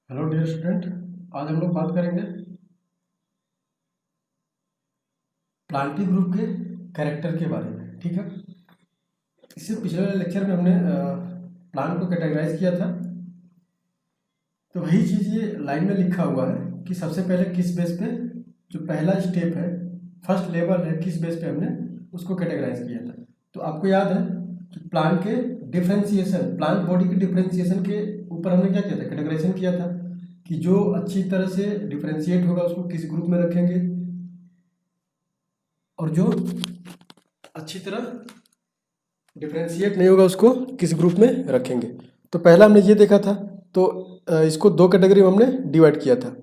Hello dear student, आज हम लोग बात करेंगे प्लांटी ग्रुप के कैरेक्टर के बारे में। ठीक है, इससे पिछले वाले लेक्चर में हमने प्लांट को कैटेगराइज किया था। तो वही चीज़ ये लाइन में लिखा हुआ है कि सबसे पहले किस बेस पे, जो पहला स्टेप है, फर्स्ट लेवल है, किस बेस पे हमने उसको कैटेगराइज किया था। तो आपको याद है कि प्लांट के डिफ्रेंसिएशन, प्लांट बॉडी के डिफ्रेंसिएशन के ऊपर हमने क्या किया था, कैटेगराइजेशन किया था कि जो अच्छी तरह से डिफ्रेंशिएट होगा उसको किस ग्रुप में रखेंगे, और जो अच्छी तरह डिफ्रेंशिएट नहीं होगा उसको किस ग्रुप में रखेंगे। तो पहला हमने ये देखा था। तो इसको दो कैटेगरी में हमने डिवाइड किया था,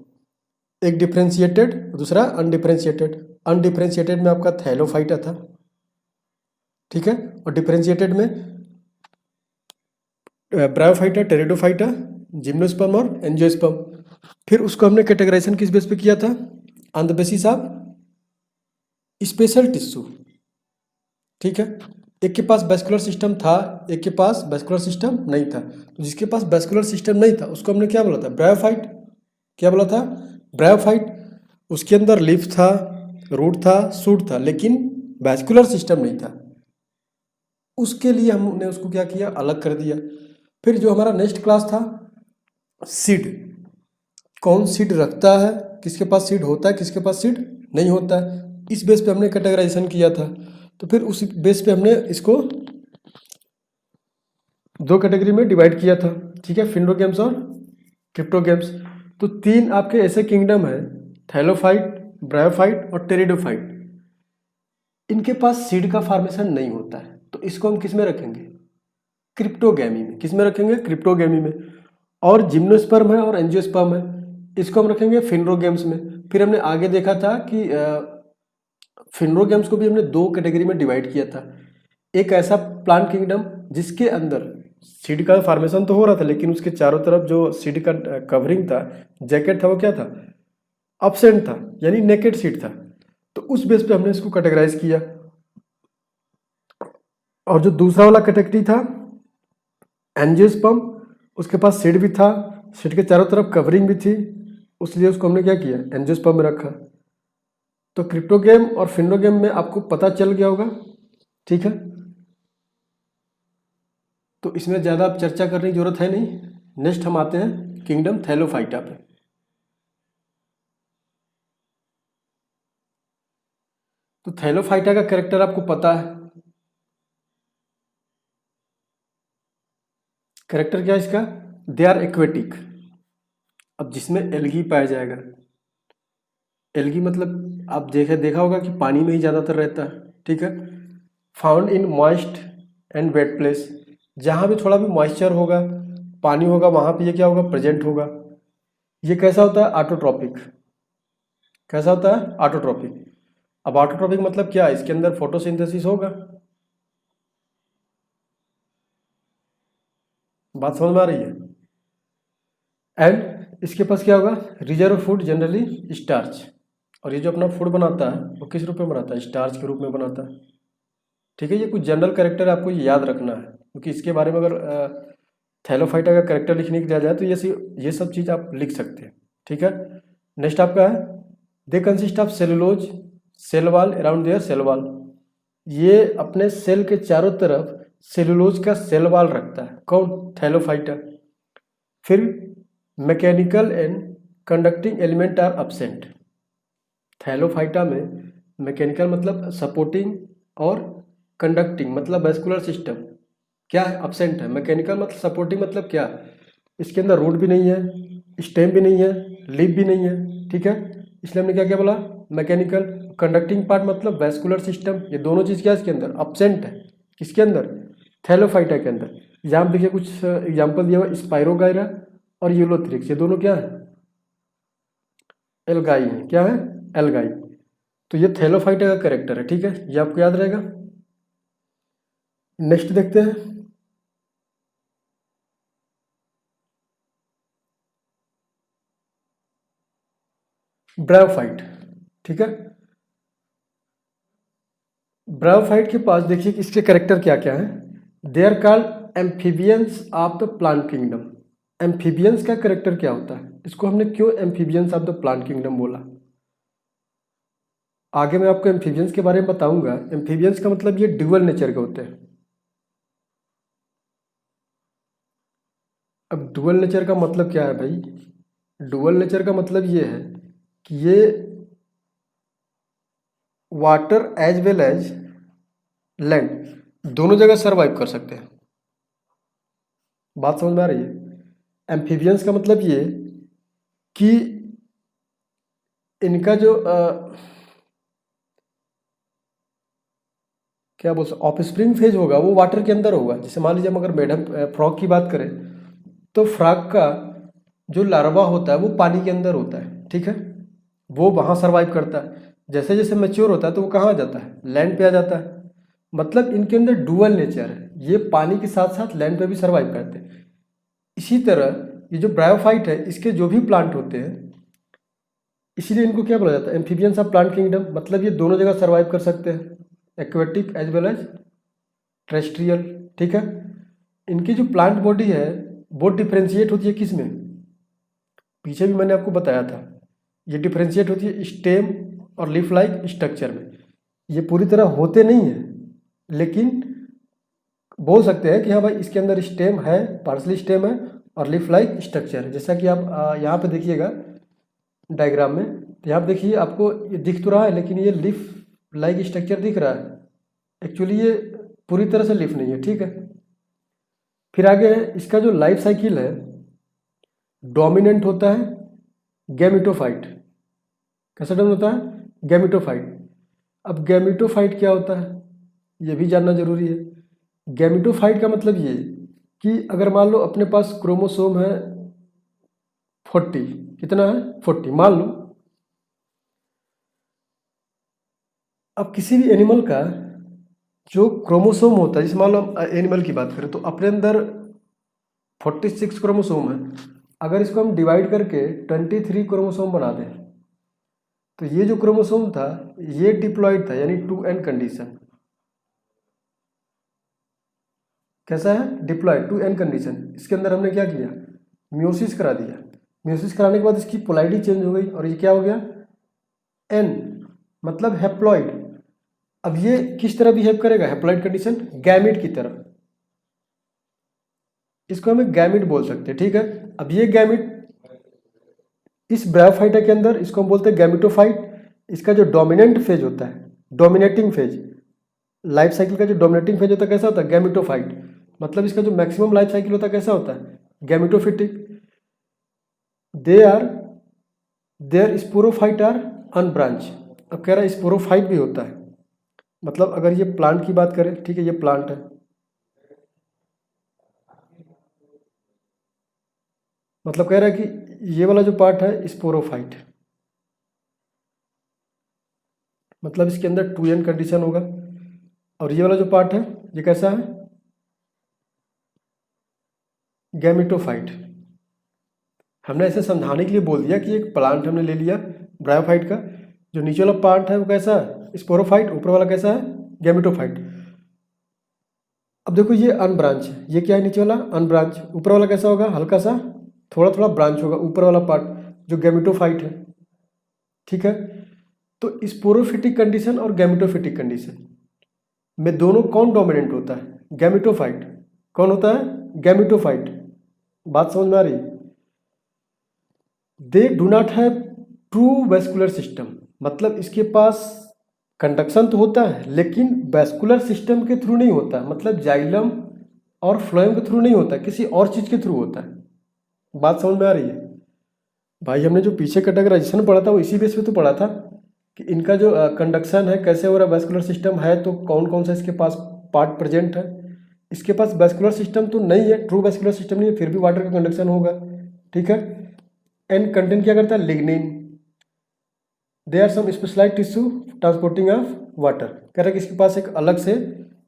एक डिफ्रेंशिएटेड, दूसरा अनडिफ्रेंशिएटेड। अनडिफ्रेंशिएटेड में आपका थैलोफाइटा था, ठीक है, और डिफ्रेंशिएटेड में ब्रायोफाइटा, टेरिडोफाइटा, जिम्नोस्पर्म और एंजियोस्पर्म। फिर उसको हमने कैटेगराइजेशन किस बेस पे किया था, on the basis of special tissue. ठीक है, एक के पास वेस्कुलर सिस्टम था, एक के पास वेस्कुलर सिस्टम नहीं था। तो जिसके पास वेस्कुलर सिस्टम नहीं था उसको हमने क्या बोला था, ब्रायोफाइट। क्या बोला था, ब्रायोफाइट। उसके अंदर लीफ था, रूट था, शूट था, लेकिन वेस्कुलर सिस्टम नहीं था। उसके लिए हमने उसको क्या किया, अलग कर दिया। फिर जो हमारा नेक्स्ट क्लास था, सीड, कौन सीड रखता है, किसके पास सीड होता है, किसके पास सीड नहीं होता है, इस बेस पे हमने कैटेगराइजेशन किया था। तो फिर उस बेस पे हमने इसको दो कैटेगरी में डिवाइड किया था, ठीक है, फिंडोगेम्स और क्रिप्टोगेम्स। तो तीन आपके ऐसे किंगडम है, थैलोफाइट, ब्रायोफाइट और टेरिडोफाइट। इनके पास सीड का फॉर्मेशन नहीं होता है, तो इसको हम किस में रखेंगे, क्रिप्टोगैमी में। किस में रखेंगे, क्रिप्टोगैमी में। और जिम्नोस्पर्म है और एंजियोस्पर्म है, इसको हम रखेंगे फिंडोगेम्स में। फिर हमने आगे देखा था कि फिंडोगेम्स को भी हमने दो कैटेगरी में डिवाइड किया था। एक ऐसा प्लांट किंगडम जिसके अंदर सीड का फॉर्मेशन तो हो रहा था, लेकिन उसके चारों तरफ जो सीड का कवरिंग था, जैकेट था, वो क्या था, अब्सेंट था, यानी नेकेड सीड था। तो उस बेस पे हमने इसको कैटेगराइज किया। और जो दूसरा वाला कैटेगरी था, एंजियोस्पर्म, उसके पास सीड भी था, सीड के चारों तरफ कवरिंग भी थी, इसलिए उसको हमने क्या किया, एंजियोस्पर्म में रखा। तो क्रिप्टोगेम और फिंडोगेम में आपको पता चल गया होगा, ठीक है। तो इसमें ज़्यादा अब चर्चा करने की जरूरत है नहीं। नेक्स्ट हम आते हैं किंगडम थैलोफाइटा पे। तो थैलोफाइटा का कैरेक्टर आपको पता है, कैरेक्टर क्या है इसका, दे आर एक्वेटिक। अब जिसमें एल्गी पाया जाएगा, एल्गी मतलब आप देखा होगा कि पानी में ही ज़्यादातर रहता है, ठीक है। Found in moist and wet place, जहाँ भी थोड़ा भी मॉइस्चर होगा, पानी होगा, वहाँ पे ये क्या होगा, प्रेजेंट होगा। ये कैसा होता है, ऑटोट्रॉपिक। कैसा होता है, ऑटोट्रॉपिक। अब ऑटोट्रॉपिक मतलब क्या है, इसके अंदर फोटोसिंथेसिस होगा। बात समझ में आ रही है। एंड इसके पास क्या होगा, रिजर्व फूड जनरली स्टार्च। और ये जो अपना फूड बनाता है वो किस रूप में बनाता है, स्टार्च के रूप में बनाता है, ठीक है। ये कुछ जनरल कैरेक्टर आपको याद रखना है, क्योंकि इसके बारे में अगर थैलोफाइटा का कैरेक्टर लिखने के दिया जाए तो ये सब चीज़ आप लिख सकते हैं, ठीक है। नेक्स्ट आपका है, they consist of cellulose cell wall around their cell wall. ये अपने सेल के चारों तरफ सेलुलोज का सेल वॉल रखता है, कौन, थैलोफाइटा। फिर mechanical and conducting element are absent. Thallophyta में मैकेनिकल मतलब सपोर्टिंग और कंडक्टिंग मतलब वेस्कुलर सिस्टम क्या है, अब्सेंट है। मैकेनिकल मतलब सपोर्टिंग मतलब क्या, इसके अंदर रूट भी नहीं है, स्टेम भी नहीं है, लीफ भी नहीं है, ठीक है। इसलिए हमने क्या क्या बोला, मैकेनिकल। कंडक्टिंग पार्ट मतलब वेस्कुलर सिस्टम, ये दोनों चीज़ क्या है इसके अंदर, अब्सेंट है। किसके अंदर, थैलोफाइटा के अंदर। यहाँ पे देखिए कुछ एग्जाम्पल दिया हुआ, स्पाइरोगायरा और यूलोथ्रिक्स, ये दोनों क्या है, एल्गाई है। क्या है, एल्गाई। तो ये थैलोफाइटा का कैरेक्टर है, ठीक है, ये आपको याद रहेगा। नेक्स्ट देखते हैं, ब्रायोफाइट, ठीक है। ब्रायोफाइट के पास देखिए कि इसके कैरेक्टर क्या क्या है, they are called amphibians of the plant kingdom. Amphibians का कैरेक्टर क्या होता है, इसको हमने क्यों amphibians of the plant kingdom बोला? आगे मैं आपको एम्फीबियंस के बारे में बताऊंगा। एम्फीबियंस का मतलब ये ड्यूअल नेचर के होते हैं। अब डुअल नेचर का मतलब क्या है भाई? डुअल नेचर का मतलब ये है कि ये water as well as land दोनों जगह सर्वाइव कर सकते हैं। बात समझ में आ रही है? एम्फीबियंस का मतलब ये कि इनका जो क्या बोल सकते ऑफस्प्रिंग फेज होगा वो वाटर के अंदर होगा। जैसे मान लीजिए हम अगर मैडम फ्रॉग की बात करें तो फ्रॉग का जो लार्वा होता है वो पानी के अंदर होता है, ठीक है, वो वहाँ सर्वाइव करता है। जैसे जैसे मैच्योर होता है तो वो कहाँ आ जाता है? लैंड पे आ जाता है। मतलब इनके अंदर डुअल नेचर है, ये पानी के साथ साथ लैंड पे भी सर्वाइव करते हैं। इसी तरह ये जो ब्रायोफाइट है इसके जो भी प्लांट होते हैं, इसीलिए इनको क्या बोला जाता है? Amphibians of plant kingdom. मतलब ये दोनों जगह सर्वाइव कर सकते हैं, aquatic as well as terrestrial, ठीक है। इनकी जो प्लांट बॉडी है वो डिफ्रेंशिएट होती है किस में? पीछे भी मैंने आपको बताया था, ये डिफ्रेंशिएट होती है स्टेम और लीफ लाइक स्ट्रक्चर में। ये पूरी तरह होते नहीं है लेकिन बोल सकते हैं कि हाँ भाई इसके अंदर स्टेम है, पार्सली स्टेम है और लीफ लाइक स्ट्रक्चर है। जैसा कि आप यहाँ पे देखिएगा डायग्राम में, तो यहाँ पे देखिए आपको ये दिख तो रहा है लेकिन ये लीफ लाइक स्ट्रक्चर दिख रहा है, एक्चुअली ये पूरी तरह से लीफ नहीं है, ठीक है। फिर आगे है इसका जो लाइफ साइकिल है, डोमिनेंट होता है गैमेटोफाइट। कैसा डोमिनेंट होता है? गैमेटोफाइट। अब गैमेटोफाइट क्या होता है ये भी जानना जरूरी है। गैमेटोफाइट का मतलब ये कि अगर मान लो अपने पास क्रोमोसोम है 40, कितना है? 40 मान लो। अब किसी भी एनिमल का जो क्रोमोसोम होता है, जैसे मान लो एनिमल की बात करें तो अपने अंदर 46 क्रोमोसोम है। अगर इसको हम डिवाइड करके 23 क्रोमोसोम बना दें तो ये जो क्रोमोसोम था ये डिप्लॉयड था, यानी 2n कंडीशन। कैसा है? Diploid 2n condition. इसके अंदर हमने क्या किया? म्योसिस करा दिया। म्योसिस कराने के बाद इसकी पोलैरिटी चेंज हो गई और ये क्या हो गया? n, मतलब हैप्लॉइड। अब ये किस तरह बिहेव करेगा? हैप्लॉइड कंडीशन, गैमिट की तरह। इसको हमें गैमिट बोल सकते हैं, ठीक है। अब ये गैमिट इस ब्रायोफाइटा के अंदर, इसको हम बोलते हैं गैमेटोफाइट। इसका जो डोमिनेंट फेज होता है, डोमिनेटिंग फेज, लाइफ साइकिल का जो डोमिनेटिंग फेज होता है कैसा होता है? गैमेटोफाइट। मतलब इसका जो मैक्सिमम लाइफ साइकिल होता है कैसा होता है? Gametophytic. Their sporophyte are unbranch. अब कह रहा है स्पोरोफाइट भी होता है। मतलब अगर ये प्लांट की बात करें, ठीक है, ये प्लांट है, मतलब कह रहा है कि ये वाला जो पार्ट है स्पोरोफाइट, मतलब इसके अंदर 2n कंडीशन होगा। और ये वाला जो पार्ट है ये कैसा है? गैमेटोफाइट। हमने ऐसे समझाने के लिए बोल दिया कि एक प्लांट हमने ले लिया ब्रायोफाइट का, जो नीचे वाला पार्ट है वो कैसा है? स्पोरोफाइट। ऊपर वाला कैसा है? गैमेटोफाइट। अब देखो ये अनब्रांच है, ये क्या है? नीचे वाला अनब्रांच। ऊपर वाला कैसा होगा? हल्का सा थोड़ा थोड़ा ब्रांच होगा ऊपर वाला पार्ट जो गैमेटोफाइट है, ठीक है। तो स्पोरोफिटिक कंडीशन और गैमेटोफिटिक कंडीशन में दोनों कौन डोमिनेंट होता है? गैमेटोफाइट। कौन होता है? गैमेटोफाइट। बात समझ में आ रही है? They do not have true vascular system. मतलब इसके पास कंडक्शन तो होता है लेकिन वैस्कुलर सिस्टम के थ्रू नहीं होता, मतलब जाइलम और फ्लोएम के थ्रू नहीं होता, किसी और चीज़ के थ्रू होता है। बात समझ में आ रही है? भाई हमने जो पीछे कैटेगराइजेशन पढ़ा था वो इसी बेस पे तो पढ़ा था कि इनका जो कंडक्शन है कैसे हो रहा है, वैस्कुलर सिस्टम है तो कौन कौन सा इसके पास पार्ट प्रेजेंट है। इसके पास वैस्कुलर सिस्टम तो नहीं है, ट्रू वैस्कुलर सिस्टम नहीं है, फिर भी वाटर का कंडक्शन होगा, ठीक है। एंड कंटेंट क्या करता है? Lignin. They are some specialise tissue transporting of water. कह रहा है कि इसके पास एक अलग से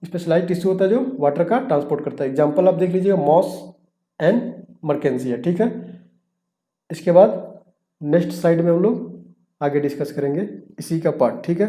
स्पेशलाइज टिश्यू होता है जो वाटर का ट्रांसपोर्ट करता है। एग्जाम्पल आप देख लीजिएगा मॉस एंड मर्केंसिया, ठीक है। इसके बाद नेक्स्ट स्लाइड में हम लोग आगे डिस्कस करेंगे इसी का पार्ट, ठीक है।